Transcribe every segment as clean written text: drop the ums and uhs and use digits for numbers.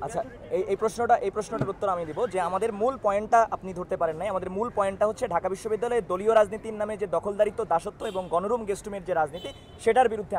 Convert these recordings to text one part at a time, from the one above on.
আচ্ছা, এই প্রশ্নটার উত্তর আমি দিব যে আমাদের মূল পয়েন্টটা আপনি ধরতে পারেন নাই। আমাদের মূল পয়েন্টটা হচ্ছে ঢাকা বিশ্ববিদ্যালয়ে দলীয় রাজনীতির নামে যে দখলদারিত্ব, দাসত্ব এবং গণরুম গেস্টরুমের যে রাজনীতি, সেটার বিরুদ্ধে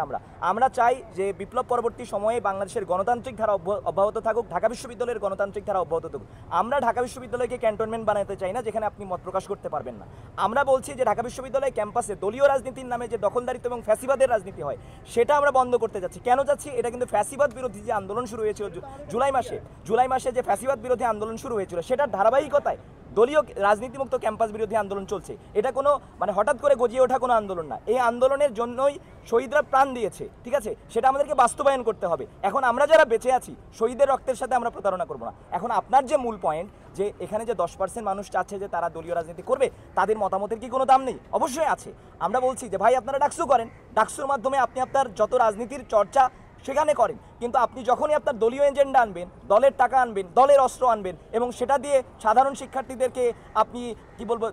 আমরা চাই যে বিপ্লব পরবর্তী সময়ে বাংলাদেশের গণতান্ত্রিক ধারা অব্যাহত থাকুক, ঢাকা বিশ্ববিদ্যালয়ের গণতান্ত্রিক ধারা অব্যাহত থাকুক। আমরা ঢাকা বিশ্ববিদ্যালয়কে ক্যান্টনমেন্ট বানাতে চাই না যেখানে আপনি মত প্রকাশ করতে পারবেন না। আমরা বলছি যে ঢাকা বিশ্ববিদ্যালয় ক্যাম্পাসে দলীয় রাজনীতির নামে যে দখলদারিত্ব এবং ফ্যাসিবাদের রাজনীতি হয়, সেটা আমরা বন্ধ করতে যাচ্ছি। কেন যাচ্ছি? এটা কিন্তু ফ্যাসিবাদ বিরোধী যে আন্দোলন শুরু হয়েছিল জুলাই মাসে যে ফ্যাসিবাদ বিরোধী আন্দোলন শুরু হয়েছিল, সেটার ধারাবাহিকতায় দলীয় রাজনীতিমুক্ত ক্যাম্পাস বিরোধী আন্দোলন চলছে। এটা কোনো হঠাৎ করে গজিয়ে ওঠা কোনো আন্দোলন না। এই আন্দোলনের জন্যই শহীদরা প্রাণ দিয়েছে, ঠিক আছে? সেটা আমাদেরকে বাস্তবায়ন করতে হবে। এখন আমরা যারা বেঁচে আছি, শহীদের রক্তের সাথে আমরা প্রতারণা করবো না। এখন আপনার যে মূল পয়েন্ট, যে এখানে যে 10% মানুষ চাচ্ছে যে তারা দলীয় রাজনীতি করবে, তাদের মতামতের কি কোনো দাম নেই? অবশ্যই আছে। আমরা বলছি যে ভাই, আপনারা ডাকসু করেন, ডাকসুর মাধ্যমে আপনি আপনার যত রাজনীতির চর্চা সেখানে করেন, কিন্তু আপনি যখনই আপনার দলীয় এজেন্ডা আনবেন, দলের টাকা আনবেন, দলের অস্ত্র আনবেন এবং সেটা দিয়ে সাধারণ শিক্ষার্থীদেরকে আপনি কি বলবো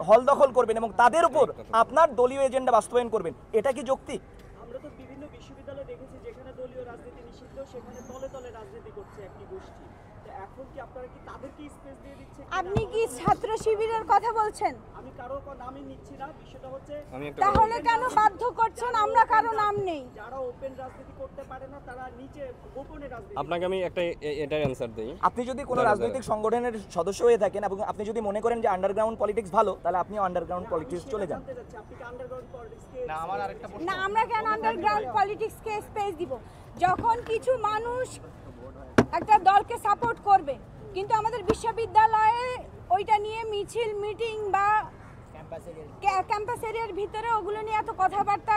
হল দখল করবেন এবং তাদের উপর আপনার দলীয় এজেন্ডা বাস্তবায়ন করবেন, এটা কি যৌক্তিক? আমরা তো বিভিন্ন বিশ্ববিদ্যালয়ে দেখেছি যেখানে দলীয় রাজনীতি নিষিদ্ধ, সেখানে দলে দলে রাজনীতি করছে একটি গোষ্ঠী। এখন কি আপনারা কি তাদেরকে স্পেস দিয়ে দিচ্ছেন? আপনি কি ছাত্র শিবিরের কথা বলছেন? আমি কারো নামই নিচ্ছি না, বিষয়টা হচ্ছে তাহলে কেন বাধ্য করছেন? আমরা কারো নাম নেই। যারা ওপেন রাজনীতি করতে পারে না, তারা নিচে গোপনে রাজনীতি। আপনাকে আমি একটা এটার অ্যানসার দেই। আপনি যদি কোনো রাজনৈতিক সংগঠনের সদস্য হয়ে থাকেন এবং আপনি যদি মনে করেন যে আন্ডারগ্রাউন্ড পলিটিক্স ভালো, তাহলে আপনি আন্ডারগ্রাউন্ড পলিটিক্স চলে যান। আপনি কি আন্ডারগ্রাউন্ড পলিটিক্সকে? না, আমার আরেকটা প্রশ্ন। না, আমরা কেন আন্ডারগ্রাউন্ড পলিটিক্সকে স্পেস দিব? যখন কিছু মানুষ একটা দলকে সাপোর্ট করবে, কিন্তু আমাদের বিশ্ববিদ্যালয়ে ওইটা নিয়ে মিছিল, মিটিং বা ক্যাম্পাস এরিয়ার ভিতরে ওগুলো নিয়ে এত কথাবার্তা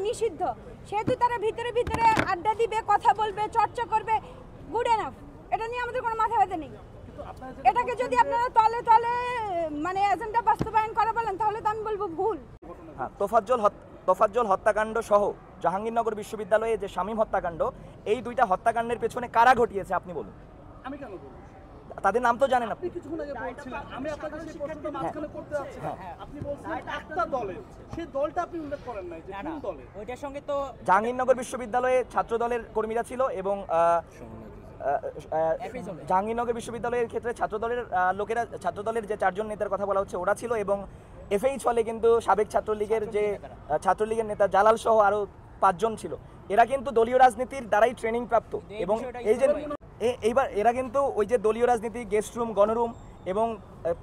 নিষিদ্ধ, সেহেতু তারা ভিতরে ভিতরে আড্ডা দিবে, কথা বলবে, চর্চা করবে, গুড এনাফ। এটা নিয়ে আমাদের কোনো মাথা ব্যথা নেই। এটাকে যদি আপনারা তলে তলে এজেন্ডা বাস্তবায়ন করা বলেন, তাহলে তো আমি বলবো ভুল। হ্যাঁ, তোফাজ্জল হত্যাকাণ্ড সহ জাহাঙ্গীরনগর বিশ্ববিদ্যালয়ে যে শামীম হত্যাকাণ্ড, এই দুইটা হত্যাকাণ্ডের পেছনে কারা ঘটিয়েছে আপনি বলুন? আমি কেন বলবো? তাদের নাম তো জানেন আপনি। কিছুক্ষণ আগে বলছিলেন, আমি আপনাকে সেই প্রশ্নটা মাঝখানে করতে যাচ্ছি। আপনি বলছিলেন একটা দলের, সেই দলটা আপনি উল্লেখ করেন নাই যে কোন দলের। ওইটার সঙ্গে তো জাহাঙ্গীরনগর বিশ্ববিদ্যালয়ে ছাত্র দলের কর্মীরা ছিল এবং জাহাঙ্গীরনগর বিশ্ববিদ্যালয়ের ক্ষেত্রে ছাত্র দলের যে 4 জন নেতার কথা বলা হচ্ছে, ওরা ছিল। এবং এফএইচ হলে কিন্তু সাবেক ছাত্রলীগের নেতা জালাল সহ আরো 5 জন ছিল। এরা কিন্তু দলীয় রাজনীতির দ্বারাই ট্রেনিং প্রাপ্ত এবং এই যে এইবার এরা কিন্তু ওই যে দলীয় রাজনীতি, গেস্ট রুম, গণরুম এবং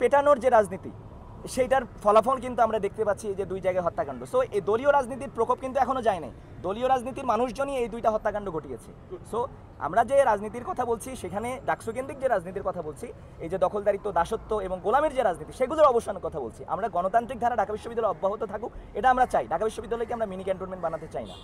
পেটানোর যে রাজনীতি, সেইটার ফলাফল কিন্তু আমরা দেখতে পাচ্ছি যে 2 জায়গায় হত্যাকাণ্ড। সো এই দলীয় রাজনীতির প্রকোপ কিন্তু এখনো যায় নাই। দলীয় রাজনীতির মানুষজনই এই 2টা হত্যাকাণ্ড ঘটিয়েছে। সো আমরা যে রাজনীতির কথা বলছি, সেখানে ডাকসুকেন্দ্রিক যে রাজনীতির কথা বলছি, এই যে দখলদারিত্ব, দাসত্ব এবং গোলামের যে রাজনীতি, সেগুলোর অবসানের কথা বলছি। আমরা গণতান্ত্রিক ধারা ঢাকা বিশ্ববিদ্যালয় অব্যাহত থাকুক, এটা আমরা চাই। ঢাকা বিশ্ববিদ্যালয়কে আমরা মিনি ক্যান্টনমেন্ট বানাতে চাই না।